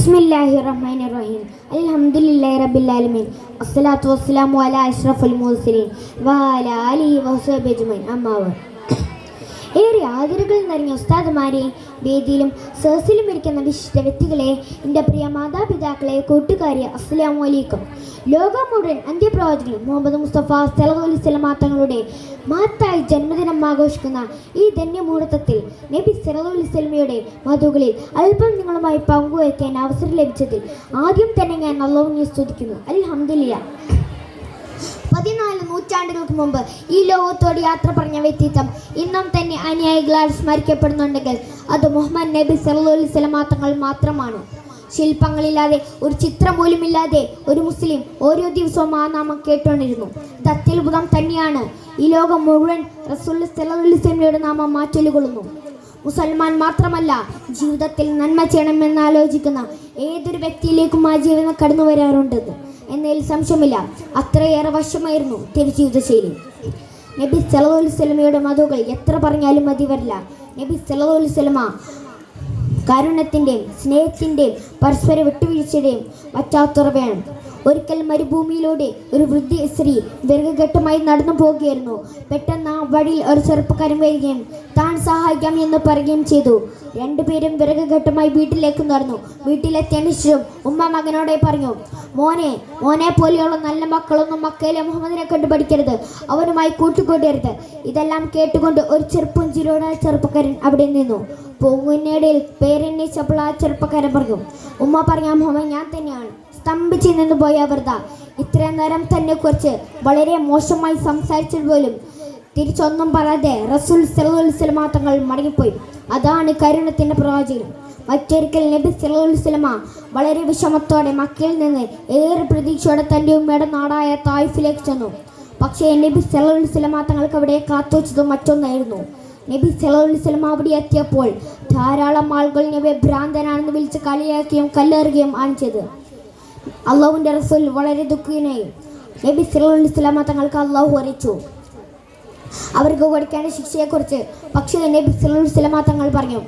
ബിസ്മില്ലാഹിർറഹ്മാനിർറഹീം. അൽഹംദുലില്ലാഹി റബ്ബിൽ ആലമീൻ. അസ്സലാത്തു വസ്സലാമു അലാ അഷ്റഫുൽ മുർസലീൻ വഅലാ ആലിഹി വസഹ്ബിഹി അജ്മഈൻ. അമ്മാ ബഅദ്. ഏറെ ആദരവുകൾ നിറഞ്ഞ ഉസ്താദുമാരെ, വേദിയിലും സദസ്സിലും ഇരിക്കുന്ന വിശിഷ്ട വ്യക്തികളെ, എൻ്റെ പ്രിയ മാതാപിതാക്കളെ, കൂട്ടുകാരെ, അസ്സലാമു അലൈക്കും. ലോകം മുഴുവൻ അന്ത്യപ്രവാചകൻ മുഹമ്മദ് മുസ്തഫ സല്ലല്ലാഹു അലൈഹി വസല്ലം തങ്ങളുടെ മഹത്തായ ജന്മദിനം ആഘോഷിക്കുന്ന ഈ ധന്യമുഹൂർത്തത്തിൽ നബി സല്ലല്ലാഹു അലൈഹി വസല്ലമയുടെ മധുകളിൽ അല്പം നിങ്ങളുമായി പങ്കുവയ്ക്കാൻ അവസരം ലഭിച്ചതിൽ ആദ്യം തന്നെ ഞാൻ അല്ലാഹുവിനെ സ്തുതിക്കുന്നു. അൽഹംദുലില്ലാഹ്. 14 നൂറ്റാണ്ടുകൾക്ക് മുമ്പ് ഈ ലോകത്തോട് യാത്ര പറഞ്ഞ വ്യക്തിത്വം ഇന്നും തന്നെ അനുയായികളാൽ സ്മരിക്കപ്പെടുന്നുണ്ടെങ്കിൽ അത് മുഹമ്മദ് നബി സല്ലല്ലാഹു അലൈഹി വസല്ലം തങ്ങൾ മാത്രമാണ്. ശില്പങ്ങളില്ലാതെ, ഒരു ചിത്രം പോലുമില്ലാതെ ഒരു മുസ്ലിം ഓരോ ദിവസവും ആ നാമം കേട്ടുകൊണ്ടിരുന്നു. ഇത് അത്യത്ഭുതം തന്നെയാണ്. ഈ ലോകം മുഴുവൻ റസൂൽ സല്ലല്ലാഹു അലൈഹി വസല്ലമയുടെ നാമം മാറ്റൊലികൊള്ളുന്നു. മുസൽമാൻ മാത്രമല്ല, ജീവിതത്തിൽ നന്മ ചെയ്യണമെന്ന് ആലോചിക്കുന്ന ഏതൊരു വ്യക്തിയിലേക്കും ആ ജീവിതം കടന്നു വരാറുണ്ടെന്ന് എന്നതിൽ സംശയമില്ല. അത്രയേറെ വശമായിരുന്നു തിരുജീവിതശൈലി. നബി സല്ലല്ലാഹു അലൈഹി വസല്ലമയുടെ മധുകൾ എത്ര പറഞ്ഞാലും മതി വരില്ല. നബി സല്ലല്ലാഹു അലൈഹി വസല്ലമ കാരുണ്യത്തിൻ്റെയും സ്നേഹത്തിൻ്റെയും പരസ്പര വിട്ടുവീഴ്ചയുടെയും പശ്ചാത്തലമാണ്. ഒരിക്കൽ മരുഭൂമിയിലൂടെ ഒരു വൃദ്ധ സ്ത്രീ വിറകുകെട്ടുമായി നടന്നു പോവുകയായിരുന്നു. പെട്ടെന്ന് ആ വഴിയിൽ ഒരു ചെറുപ്പക്കാരൻ വരികയും താൻ സഹായിക്കാം എന്ന് പറയുകയും ചെയ്തു. രണ്ടുപേരും വിറകുകെട്ടുമായി വീട്ടിലേക്ക് നടന്നു. വീട്ടിലെത്തിയതിനു ശേഷം ഉമ്മ മകനോടെ പറഞ്ഞു, മോനെ പോലെയുള്ള നല്ല മക്കളൊന്നും മക്കയിലെ മുഹമ്മദിനെ കണ്ടു പഠിക്കരുത്, അവനുമായി കൂട്ടുകൂടരുത്. ഇതെല്ലാം കേട്ടുകൊണ്ട് ഒരു ചെറുപ്പുഞ്ചിരിയോടെ ചെറുപ്പക്കാരൻ അവിടെ നിന്നു. പോകുന്നതിനിടയിൽ പേരെണ്ണീച്ചപ്പോൾ ആ ചെറുപ്പക്കാരൻ പറഞ്ഞു, ഉമ്മ പറഞ്ഞ മുഹമ്മദ് ഞാൻ തന്നെയാണ്. സ്തംഭിച്ച് നിന്ന് പോയ വൃദ്ധ ഇത്രയും നേരം തന്നെ കുറിച്ച് വളരെ മോശമായി സംസാരിച്ചതുപോലും തിരിച്ചൊന്നും പറയാതെ റസൂൽ സല്ലല്ലാഹു അലൈഹി വസല്ലം തങ്ങൾ മടങ്ങിപ്പോയി. അതാണ് കരുണത്തിൻ്റെ പ്രവാചകൻ. മറ്റൊരിക്കൽ നബി സല്ലല്ലാഹു അലൈഹി വസല്ലം വളരെ വിഷമത്തോടെ മക്കയിൽ നിന്ന് ഏറെ പ്രതീക്ഷയോടെ തൻ്റെ ഉമ്മയുടെ നാടായ തായിഫിലേക്ക് ചെന്നു. പക്ഷേ നബി സല്ലല്ലാഹു അലൈഹി വസല്ലം തങ്ങൾക്ക് അവിടെ കാത്തുവച്ചതും മറ്റൊന്നായിരുന്നു. നബി സല്ലല്ലാഹു അലൈഹി വസല്ലം അവിടെ എത്തിയപ്പോൾ ധാരാളം ആളുകൾ നബിയെ ഭ്രാന്തനാണെന്ന് വിളിച്ച് കളിയാക്കുകയും കല്ലെറിയുകയും ആണ് ചെയ്തത്. അള്ളാഹുവിൻ്റെ റസൂൽ വളരെ ദുഃഖിതനായി. നബി സല്ലല്ലാഹു അലൈഹി വസല്ലം തങ്ങൾക്ക് അള്ളാഹു അറിയിച്ചു അവർക്ക് കൊടുക്കേണ്ട ശിക്ഷയെക്കുറിച്ച്. പക്ഷേ നബി സല്ലല്ലാഹു അലൈഹി വസല്ലം തങ്ങൾ പറഞ്ഞു,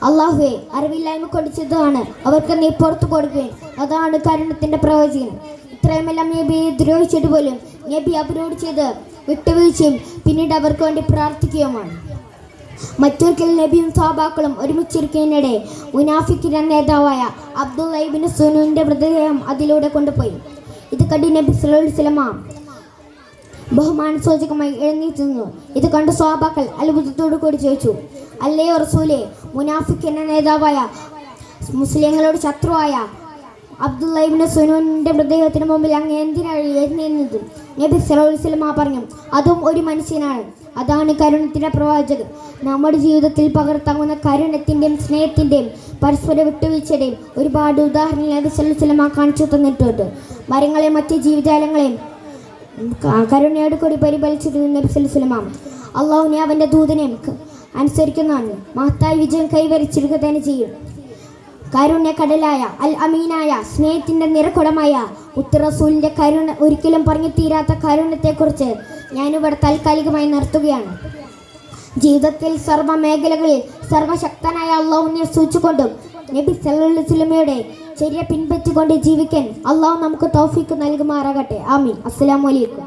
അള്ളാഹുവെ, അറിവില്ലായ്മ കൊടിച്ചതാണ് അവർക്ക് നീ പുറത്തു കൊടുക്കുകയും അതാണ് കരുണത്തിൻ്റെ പ്രവാചകൻ. ഇത്രയുമെല്ലാം നബിയെ ദ്രോഹിച്ചിട്ട് പോലും നബി അവരോട് ചെയ്ത് വിട്ടുവീഴ്ചയും പിന്നീട് അവർക്ക് വേണ്ടി പ്രാർത്ഥിക്കുകയുമാണ്. മറ്റൊരിക്കൽ നബിയും സ്വഹാബാക്കളും ഒരുമിച്ചിരിക്കുന്നതിനിടെ മുനാഫിക്കിന്റെ നേതാവായ അബ്ദുള്ള ഇബ്നു സുനൂന്റെ മൃതദേഹം അതിലൂടെ കൊണ്ടുപോയി. ഇത് കണ്ട് നബി സല്ലല്ലാഹു അലൈഹി വസല്ലം ബഹുമാനസൂചകമായി എഴുന്നേറ്റ് നിന്നു. ഇത് കണ്ട് സ്വഹാബാക്കൾ അത്ഭുതത്തോടു കൂടി ചോദിച്ചു, അല്ലയോ റസൂലേ, മുനാഫിക്കിന്റെ നേതാവായ മുസ്ലിങ്ങളോട് ശത്രുവായ അബ്ദുള്ള ഇബ്നു സുനൂന്റെ മൃതദേഹത്തിന് മുമ്പിൽ അങ്ങ് എന്തിനാണ് എഴുന്നേന്നത്? നബി സല്ലല്ലാഹു അലൈഹി വസല്ലം പറഞ്ഞു, അതും ഒരു മനുഷ്യനാണ്, അതാണ് കരുണത്തിൻ്റെ പ്രവാചകൻ. നമ്മുടെ ജീവിതത്തിൽ പകർത്താവുന്ന കരുണത്തിൻ്റെയും സ്നേഹത്തിൻ്റെയും പരസ്പര വിട്ടുവീഴ്ചയുടെയും ഒരുപാട് ഉദാഹരണങ്ങൾ നബി സല്ലല്ലാഹു അലൈഹി വസല്ലം കാണിച്ചു തന്നിട്ടുണ്ട്. മരങ്ങളെയും മറ്റ് ജീവജാലങ്ങളെയും കരുണയോട് കൂടി പരിപാലിച്ചിരുന്ന നബി സല്ലല്ലാഹു അലൈഹി വസല്ലം അള്ളാഹുവിനെ അവൻ്റെ ദൂതനെയും അനുസരിക്കുന്നതാണ് മഹത്തായ വിജയം കൈവരിച്ചിരിക്കുക തന്നെ ചെയ്യും. കാരുണ്യക്കടലായ അൽ അമീനായ സ്നേഹത്തിൻ്റെ നിറകുടമായ ഉത്തറസൂലിൻ്റെ കരുണ ഒരിക്കലും പറഞ്ഞു തീരാത്ത കാരുണ്യത്തെക്കുറിച്ച് ഞാനിവിടെ താൽക്കാലികമായി നിർത്തുകയാണ്. ജീവിതത്തിൽ സർവ്വ മേഖലകളിൽ സർവശക്തനായ അള്ളാഹുവിനെ സൂക്ഷിച്ചുകൊണ്ടും നബി സല്ലല്ലാഹു അലൈഹി വസല്ലമയുടെ ചര്യ പിൻപറ്റിക്കൊണ്ട് ജീവിക്കാൻ അള്ളാഹു നമുക്ക് തൗഫീഖ് നൽകുമാറാകട്ടെ. ആമീൻ. അസ്സലാമു അലൈക്കും.